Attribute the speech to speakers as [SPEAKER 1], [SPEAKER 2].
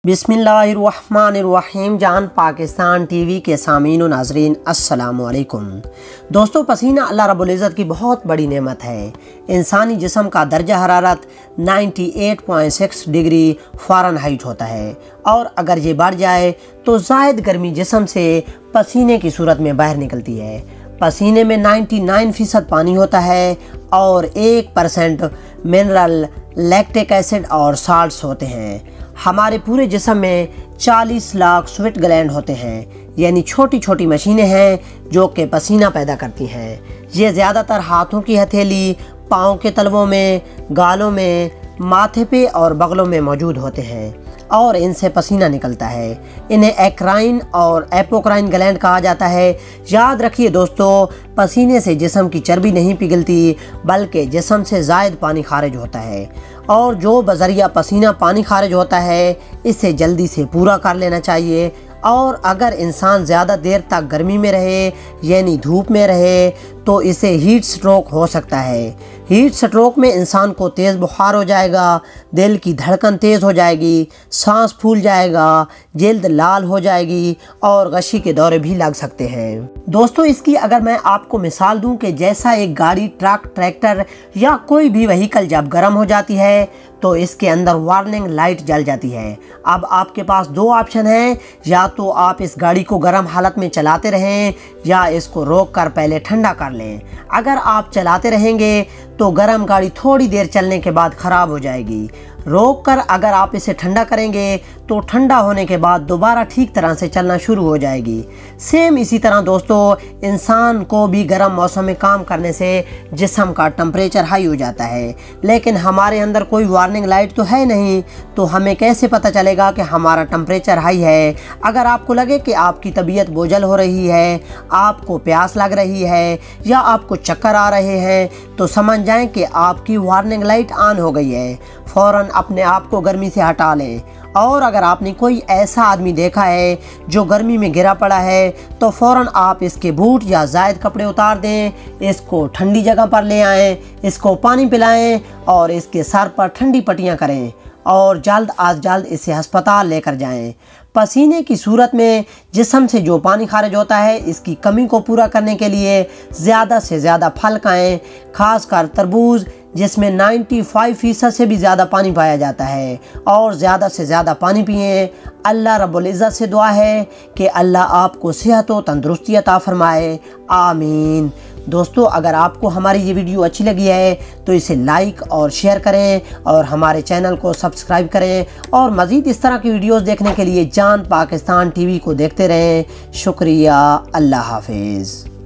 [SPEAKER 1] बिस्मिल्लाहिर्रहमानिर्रहीम। जान पाकिस्तान टीवी के सामीन व नाज़रीन अस्सलामु अलैकुम। दोस्तों, पसीना अल्लाह रब्बुल इज़्ज़त की बहुत बड़ी नेमत है। इंसानी जिस्म का दर्जा हरारत 98.6 डिग्री फ़ारेनहाइट होता है और अगर ये बढ़ जाए तो ज़ायद गर्मी जिस्म से पसीने की सूरत में बाहर निकलती है। पसीने में 99% पानी होता है और 1% मिनरल, लैक्टिक एसिड और साल्ट्स होते हैं। हमारे पूरे जिस्म में 40 लाख स्वेट ग्लैंड होते हैं, यानी छोटी छोटी मशीनें हैं जो कि पसीना पैदा करती हैं। ये ज़्यादातर हाथों की हथेली, पाँव के तलवों में, गालों में, माथे पे और बगलों में मौजूद होते हैं और इनसे पसीना निकलता है। इन्हें एक्राइन और एपोक्राइन ग्लैंड कहा जाता है। याद रखिए दोस्तों, पसीने से जिस्म की चर्बी नहीं पिघलती बल्कि जिस्म से ज़ायद पानी खारिज होता है और जो बज़रिया पसीना पानी खारिज होता है इसे जल्दी से पूरा कर लेना चाहिए। और अगर इंसान ज़्यादा देर तक गर्मी में रहे यानी धूप में रहे तो इसे हीट स्ट्रोक हो सकता है। हीट स्ट्रोक में इंसान को तेज़ बुखार हो जाएगा, दिल की धड़कन तेज़ हो जाएगी, सांस फूल जाएगा, जल्द लाल हो जाएगी और गशी के दौरे भी लग सकते हैं। दोस्तों, इसकी अगर मैं आपको मिसाल दूं कि जैसा एक गाड़ी, ट्रक, ट्रैक्टर या कोई भी व्हीकल जब गर्म हो जाती है तो इसके अंदर वार्निंग लाइट जल जाती है। अब आपके पास दो ऑप्शन हैं, या तो आप इस गाड़ी को गर्म हालत में चलाते रहें या इसको रोक कर पहले ठंडा कर लें। अगर आप चलाते रहेंगे तो गर्म गाड़ी थोड़ी देर चलने के बाद ख़राब हो जाएगी। रोक कर अगर आप इसे ठंडा करेंगे तो ठंडा होने के बाद दोबारा ठीक तरह से चलना शुरू हो जाएगी। सेम इसी तरह दोस्तों, इंसान को भी गर्म मौसम में काम करने से जिस्म का टेम्परेचर हाई हो जाता है, लेकिन हमारे अंदर कोई वार्निंग लाइट तो है नहीं, तो हमें कैसे पता चलेगा कि हमारा टेम्परेचर हाई है। अगर आपको लगे कि आपकी तबीयत बोझल हो रही है, आपको प्यास लग रही है या आपको चक्कर आ रहे हैं तो समझ जाएं कि आपकी वार्निंग लाइट ऑन हो गई है। फ़ौरन अपने आप को गर्मी से हटा लें। और अगर आपने कोई ऐसा आदमी देखा है जो गर्मी में गिरा पड़ा है तो फ़ौरन आप इसके बूट या ज़ायद कपड़े उतार दें, इसको ठंडी जगह पर ले आएँ, इसको पानी पिलाएं और इसके सर पर ठंडी पट्टियाँ करें और जल्द आज जल्द इसे अस्पताल लेकर जाएं। पसीने की सूरत में जिस्म से जो पानी खारिज होता है इसकी कमी को पूरा करने के लिए ज़्यादा से ज़्यादा फल खाएँ, खासकर तरबूज जिसमें 95% से भी ज़्यादा पानी पाया जाता है, और ज़्यादा से ज़्यादा पानी पिएं। अल्लाह रब्बुल इज़्ज़त से दुआ है कि अल्लाह आपको सेहत व तंदुरुस्ती अता फरमाए, आमीन। दोस्तों, अगर आपको हमारी ये वीडियो अच्छी लगी है तो इसे लाइक और शेयर करें और हमारे चैनल को सब्सक्राइब करें और मज़ीद इस तरह की वीडियोस देखने के लिए जान पाकिस्तान टीवी को देखते रहें। शुक्रिया। अल्लाह हाफिज़।